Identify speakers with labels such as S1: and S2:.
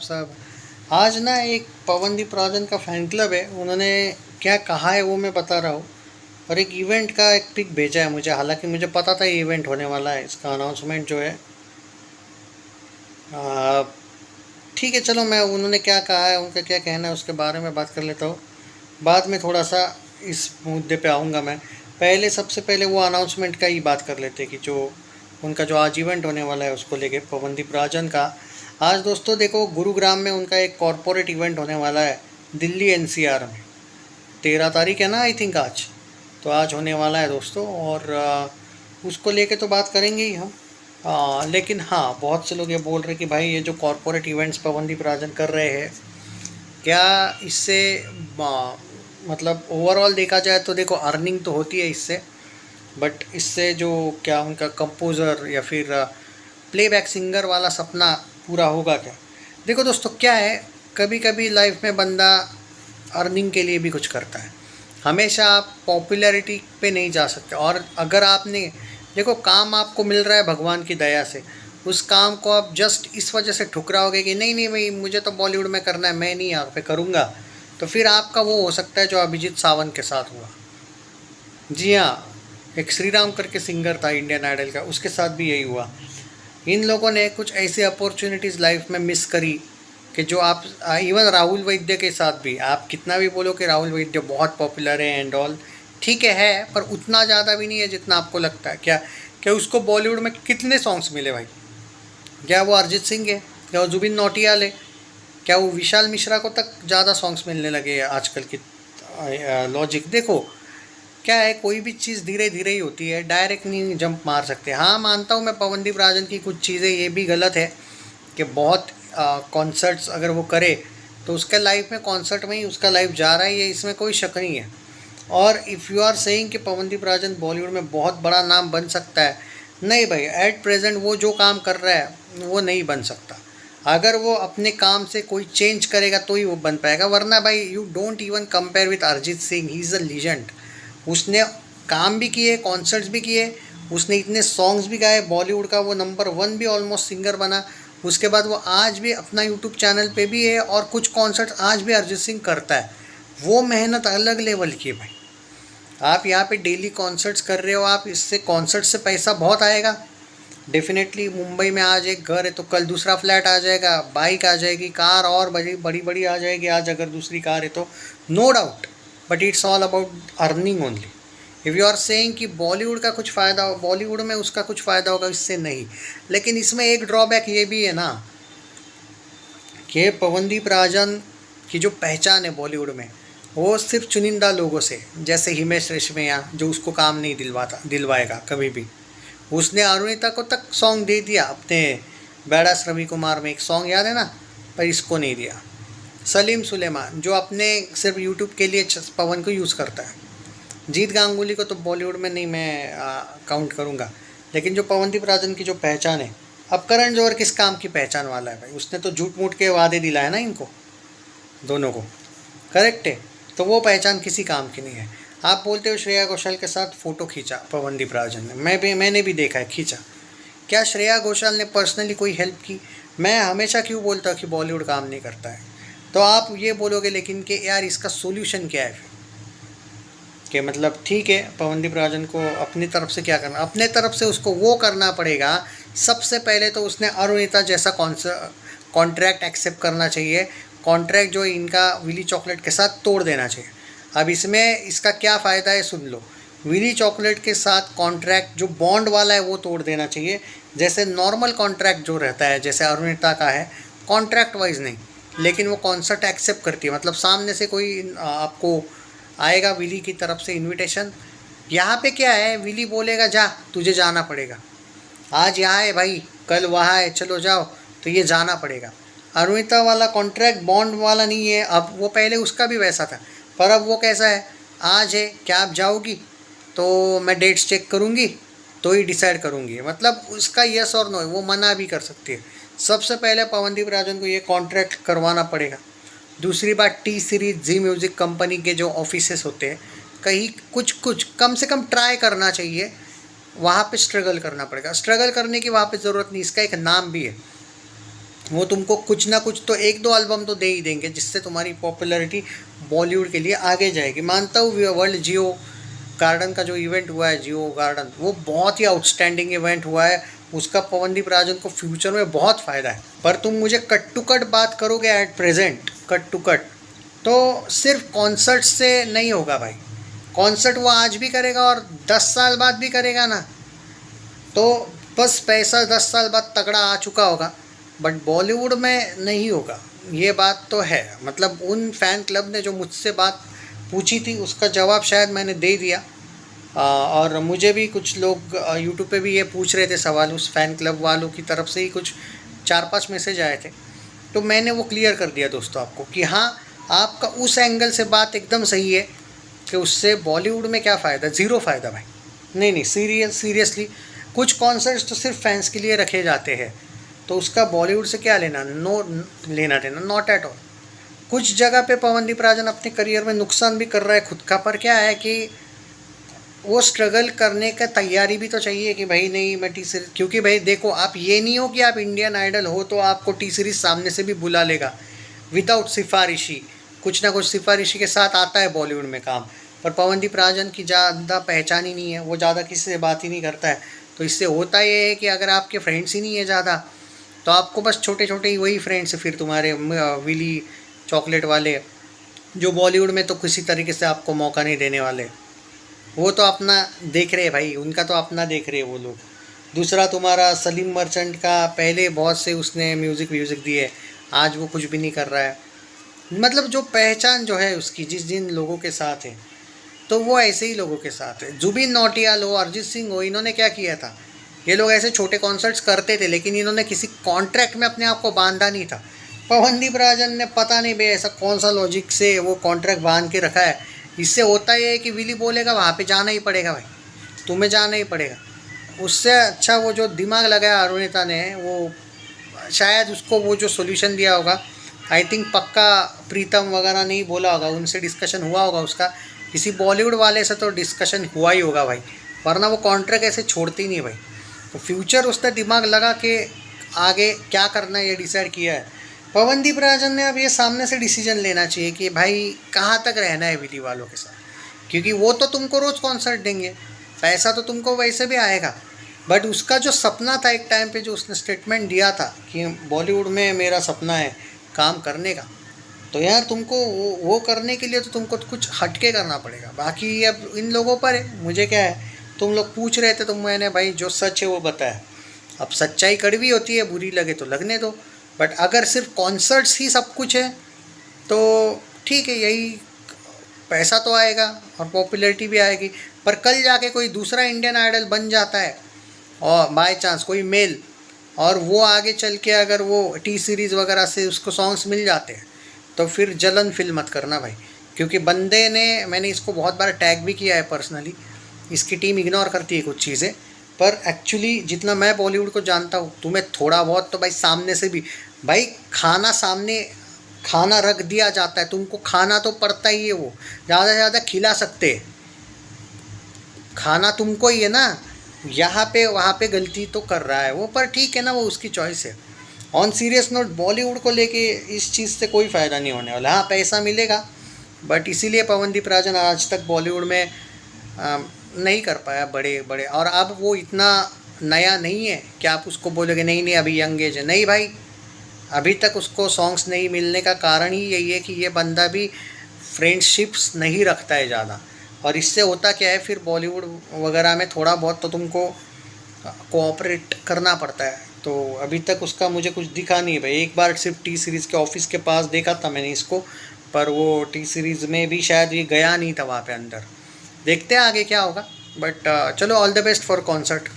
S1: साहब। आज ना एक पवनदीप राजन का फ़ैन क्लब है, उन्होंने क्या कहा है वो मैं बता रहा हूँ। और एक इवेंट का एक पिक भेजा है मुझे, हालांकि मुझे पता था ये इवेंट होने वाला है, इसका अनाउंसमेंट जो है। आ, ठीक है, चलो मैं उन्होंने क्या कहा है, उनका क्या कहना है उसके बारे में बात कर लेता हूँ। बाद में थोड़ा सा इस मुद्दे पे आऊँगा मैं। पहले सबसे पहले वो अनाउंसमेंट का ही बात कर लेते हैं कि जो उनका जो आज इवेंट होने वाला है उसको लेके, पवनदीप राजन का। आज दोस्तों देखो, गुरुग्राम में उनका एक कॉरपोरेट इवेंट होने वाला है, दिल्ली एनसीआर में। 13 तारीख है ना, आई थिंक आज। तो आज होने वाला है दोस्तों, और उसको लेके तो बात करेंगे ही हम। लेकिन हाँ, बहुत से लोग ये बोल रहे हैं कि भाई ये जो कॉरपोरेट इवेंट्स पवनदीप राजन कर रहे हैं, क्या इससे मतलब ओवरऑल देखा जाए तो देखो अर्निंग तो होती है इससे, बट इससे जो क्या उनका कंपोज़र या फिर प्लेबैक सिंगर वाला सपना पूरा होगा क्या? देखो दोस्तों, क्या है, कभी कभी लाइफ में बंदा अर्निंग के लिए भी कुछ करता है। हमेशा आप पॉपुलैरिटी पे नहीं जा सकते। और अगर आपने देखो, काम आपको मिल रहा है भगवान की दया से, उस काम को आप जस्ट इस वजह से ठुकराओगे कि नहीं नहीं भाई मुझे तो बॉलीवुड में करना है, मैं नहीं यहाँ पे करूँगा, तो फिर आपका वो हो सकता है जो अभिजीत सावंत के साथ हुआ। जी हाँ, एक श्रीराम करके सिंगर था इंडियन आइडल का, उसके साथ भी यही हुआ। इन लोगों ने कुछ ऐसी अपॉर्चुनिटीज़ लाइफ में मिस करी कि जो आप इवन राहुल वैद्य के साथ भी, आप कितना भी बोलो कि राहुल वैद्य बहुत पॉपुलर है एंड ऑल, ठीक है, पर उतना ज़्यादा भी नहीं है जितना आपको लगता है। क्या क्या उसको बॉलीवुड में कितने सॉन्ग्स मिले भाई? क्या वो अरिजीत सिंह है? क्या वो जुबिन नौटियाल है? क्या वो विशाल मिश्रा को तक ज़्यादा सॉन्ग्स मिलने लगे हैं आजकल की? लॉजिक देखो, क्या है, कोई भी चीज़ धीरे धीरे ही होती है, डायरेक्ट नहीं जंप मार सकते। हाँ, मानता हूँ मैं पवनदीप राजन की कुछ चीज़ें ये भी गलत है कि बहुत कॉन्सर्ट्स अगर वो करे तो उसके लाइफ में कॉन्सर्ट में ही उसका लाइफ जा रहा है, ये इसमें कोई शक नहीं है। और इफ़ यू आर सेइंग कि पवनदीप राजन बॉलीवुड में बहुत बड़ा नाम बन सकता है, नहीं भाई, एट प्रेजेंट वो जो काम कर रहा है वो नहीं बन सकता। अगर वो अपने काम से कोई चेंज करेगा तो ही वो बन पाएगा, वरना भाई you don't even compare with Arijit Singh, he is a legend. उसने काम भी किए, कॉन्सर्ट्स भी किए, उसने इतने सॉन्ग्स भी गाए, बॉलीवुड का वो नंबर 1 भी ऑलमोस्ट सिंगर बना। उसके बाद वो आज भी अपना यूट्यूब चैनल पे भी है और कुछ कॉन्सर्ट आज भी अरिजीत सिंह करता है। वो मेहनत अलग लेवल की है भाई। आप यहाँ पे डेली कॉन्सर्ट्स कर रहे हो, आप इससे कॉन्सर्ट से पैसा बहुत आएगा डेफिनेटली। मुंबई में आज एक घर है तो कल दूसरा फ्लैट आ जाएगा, बाइक आ जाएगी, कार और बड़ी बड़ी बड़ी आ जाएगी आज अगर दूसरी कार है तो, no doubt. But it's all about earning only. If you are saying कि बॉलीवुड का कुछ फ़ायदा हो, बॉलीवुड में उसका कुछ फ़ायदा होगा, इससे नहीं। लेकिन इसमें एक ड्रॉबैक ये भी है ना कि पवनदीप राजन की जो पहचान है बॉलीवुड में, वो सिर्फ चुनिंदा लोगों से, जैसे हिमेश रेशमिया जो उसको काम नहीं दिलवाएगा कभी भी। उसने अरुणिता को तक सॉन्ग दे दिया अपने बैडास रवि कुमार में, एक सॉन्ग याद है ना, पर इसको नहीं दिया। सलीम सुलेमान जो अपने सिर्फ यूट्यूब के लिए पवन को यूज़ करता है। जीत गांगुली को तो बॉलीवुड में नहीं मैं काउंट करूँगा। लेकिन जो पवनदीप राजन की जो पहचान है, अब करण जौहर किस काम की पहचान वाला है भाई? उसने तो झूठ मूठ के वादे दिलाए ना इनको दोनों को, करेक्ट है? तो वो पहचान किसी काम की नहीं है। आप बोलते हो श्रेया घोषाल के साथ फ़ोटो खींचा पवनदीप राजन ने, मैंने भी देखा है खींचा। क्या श्रेया घोषाल ने पर्सनली कोई हेल्प की? मैं हमेशा क्यों बोलता कि बॉलीवुड काम नहीं करता है, तो आप ये बोलोगे लेकिन कि यार इसका सोल्यूशन क्या है फिर? कि मतलब ठीक है, पवनदीप राजन को अपनी तरफ से क्या करना, अपने तरफ से उसको वो करना पड़ेगा। सबसे पहले तो उसने अरुणिता जैसा कॉन्ट्रैक्ट एक्सेप्ट करना चाहिए। कॉन्ट्रैक्ट जो इनका विली चॉकलेट के साथ तोड़ देना चाहिए। अब इसमें इसका क्या फ़ायदा है सुन लो। विली चॉकलेट के साथ कॉन्ट्रैक्ट जो बॉन्ड वाला है वो तोड़ देना चाहिए। जैसे नॉर्मल कॉन्ट्रैक्ट जो रहता है, जैसे अरुणिता का है, कॉन्ट्रैक्ट वाइज नहीं, लेकिन वो कॉन्सर्ट एक्सेप्ट करती है। मतलब सामने से कोई आपको आएगा विली की तरफ से इनविटेशन। यहाँ पे क्या है, विली बोलेगा जा, तुझे जाना पड़ेगा, आज यहाँ है भाई, कल वहाँ है, चलो जाओ, तो ये जाना पड़ेगा। अरुणिता वाला कॉन्ट्रैक्ट बॉन्ड वाला नहीं है। अब वो पहले उसका भी वैसा था, पर अब वो कैसा है, आज है, क्या आप जाओगी? तो मैं डेट्स चेक करूँगी तो ही डिसाइड करूँगी। मतलब उसका यस और नो है, वो मना भी कर सकती है। सबसे पहले पवनदीप राजन को ये कॉन्ट्रैक्ट करवाना पड़ेगा। दूसरी बात, टी सीरीज, जी म्यूज़िक कंपनी के जो ऑफिसेस होते हैं, कहीं कुछ कम से कम ट्राई करना चाहिए। वहाँ पे स्ट्रगल करना पड़ेगा। स्ट्रगल करने की वहाँ पे ज़रूरत नहीं, इसका एक नाम भी है, वो तुमको कुछ ना कुछ तो एक दो एल्बम तो दे ही देंगे जिससे तुम्हारी पॉपुलैरिटी बॉलीवुड के लिए आगे जाएगी। मानता हूँ वर्ल्ड जियो गार्डन का जो इवेंट हुआ है, जियो गार्डन, वो बहुत ही आउटस्टैंडिंग इवेंट हुआ है। उसका पवनदीप राजन को फ्यूचर में बहुत फ़ायदा है। पर तुम मुझे कट टू कट बात करोगे at present, cut to cut, तो सिर्फ कॉन्सर्ट से नहीं होगा भाई। कॉन्सर्ट वो आज भी करेगा और 10 साल बाद भी करेगा ना, तो बस पैसा 10 साल बाद तगड़ा आ चुका होगा, बट बॉलीवुड में नहीं होगा। ये बात तो है। मतलब उन फ़ैन क्लब ने जो मुझसे बात पूछी थी उसका जवाब शायद मैंने दे दिया। और मुझे भी कुछ लोग यूट्यूब पे भी ये पूछ रहे थे सवाल, उस फ़ैन क्लब वालों की तरफ से ही कुछ 4-5 मैसेज आए थे, तो मैंने वो क्लियर कर दिया दोस्तों आपको कि हाँ, आपका उस एंगल से बात एकदम सही है कि उससे बॉलीवुड में क्या फ़ायदा, ज़ीरो फ़ायदा भाई। नहीं, सीरियसली कुछ कॉन्सर्ट्स तो सिर्फ फैंस के लिए रखे जाते हैं, तो उसका बॉलीवुड से क्या लेना, नो लेना देना, नॉट एट ऑल। कुछ जगह पे पवनदीप राजन अपने करियर में नुकसान भी कर रहा है खुद का, पर क्या है कि वो स्ट्रगल करने का तैयारी भी तो चाहिए कि भाई नहीं मैं टी सीरीज, क्योंकि भाई देखो, आप ये नहीं हो कि आप इंडियन आइडल हो तो आपको टी सीरीज सामने से भी बुला लेगा विदाउट सिफारिशी। कुछ ना कुछ सिफारिशी के साथ आता है बॉलीवुड में काम। पर पवनदीप राजन की ज़्यादा पहचान ही नहीं है, वो ज़्यादा किसी से बात ही नहीं करता है। तो इससे होता ये है कि अगर आपके फ्रेंड्स ही नहीं है ज़्यादा, तो आपको बस छोटे छोटे ही वही फ्रेंड्स फिर तुम्हारे विली चॉकलेट वाले, जो बॉलीवुड में तो किसी तरीके से आपको मौका नहीं देने वाले। वो तो अपना देख रहे भाई, उनका तो अपना देख रहे वो लोग। दूसरा तुम्हारा सलीम मर्चेंट का, पहले बहुत से उसने म्यूज़िक दिए, आज वो कुछ भी नहीं कर रहा है। मतलब जो पहचान जो है उसकी जिन लोगों के साथ है, तो वो ऐसे ही लोगों के साथ है। जुबिन नौटियाल हो, अरिजीत सिंह हो, इन्होंने क्या किया था, ये लोग ऐसे छोटे कॉन्सर्ट्स करते थे लेकिन इन्होंने किसी कॉन्ट्रैक्ट में अपने आप को बांधा नहीं था। पवनदीप राजन ने पता नहीं भाई ऐसा कौन सा लॉजिक से वो कॉन्ट्रैक्ट बांध के रखा है। इससे होता ये है कि विली बोलेगा वहाँ पे जाना ही पड़ेगा भाई, तुम्हें जाना ही पड़ेगा। उससे अच्छा वो जो दिमाग लगाया अरुणिता ने, वो शायद उसको वो जो सोल्यूशन दिया होगा, आई थिंक पक्का प्रीतम वगैरह नहीं बोला होगा, उनसे डिस्कशन हुआ होगा उसका, किसी बॉलीवुड वाले से तो डिस्कशन हुआ ही होगा भाई, वरना वो कॉन्ट्रैक्ट ऐसे छोड़ती नहीं भाई। तो फ्यूचर उसने दिमाग लगा के आगे क्या करना है ये डिसाइड किया है। पवनदीप राजन ने अब ये सामने से डिसीजन लेना चाहिए कि भाई कहाँ तक रहना है विली वालों के साथ, क्योंकि वो तो तुमको रोज़ कॉन्सर्ट देंगे, पैसा तो तुमको वैसे भी आएगा। बट उसका जो सपना था एक टाइम पे, जो उसने स्टेटमेंट दिया था कि बॉलीवुड में मेरा सपना है काम करने का, तो यार तुमको वो करने के लिए तो तुमको कुछ हटके करना पड़ेगा। बाकी अब इन लोगों पर है, मुझे क्या है। तुम लोग पूछ रहे थे तो मैंने भाई जो सच है वो बताया। अब सच्चाई कड़वी होती है, बुरी लगे तो लगने दो, बट अगर सिर्फ कॉन्सर्ट्स ही सब कुछ है तो ठीक है, यही पैसा तो आएगा और पॉपुलैरिटी भी आएगी। पर कल जाके कोई दूसरा इंडियन आइडल बन जाता है और बाय चांस कोई मेल, और वो आगे चल के अगर वो टी सीरीज़ वगैरह से उसको सॉन्ग्स मिल जाते हैं, तो फिर जलन फील मत करना भाई। क्योंकि बंदे ने, मैंने इसको बहुत बार टैग भी किया है पर्सनली, इसकी टीम इग्नोर करती है कुछ चीज़ें, पर एक्चुअली जितना मैं बॉलीवुड को जानता हूँ, तुम्हें थोड़ा बहुत तो भाई सामने से भी, भाई खाना सामने, खाना रख दिया जाता है, तुमको खाना तो पड़ता ही है। वो ज़्यादा से ज़्यादा खिला सकते हैं, खाना तुमको ही है ना। यहाँ पे वहाँ पे गलती तो कर रहा है वो, पर ठीक है ना, वो उसकी चॉइस है। ऑन सीरियस नोट, बॉलीवुड को लेके इस चीज़ से कोई फ़ायदा नहीं होने वाला। हाँ, पैसा मिलेगा, बट इसीलिए पवनदीप राजन आज तक बॉलीवुड में नहीं कर पाया बड़े बड़े। और अब वो इतना नया नहीं है कि आप उसको बोलोगे नहीं नहीं अभी यंग एज है। नहीं भाई, अभी तक उसको सॉन्ग्स नहीं मिलने का कारण ही यही है कि ये बंदा भी फ्रेंडशिप्स नहीं रखता है ज़्यादा। और इससे होता क्या है, फिर बॉलीवुड वगैरह में थोड़ा बहुत तो तुमको कोऑपरेट करना पड़ता है। तो अभी तक उसका मुझे कुछ दिखा नहीं भाई। एक बार सिर्फ टी सीरीज़ के ऑफिस के पास देखा था मैंने इसको, पर वो टी सीरीज़ में भी शायद ये गया नहीं था वहाँ पे अंदर। देखते हैं आगे क्या होगा, बट चलो, all the best for concert.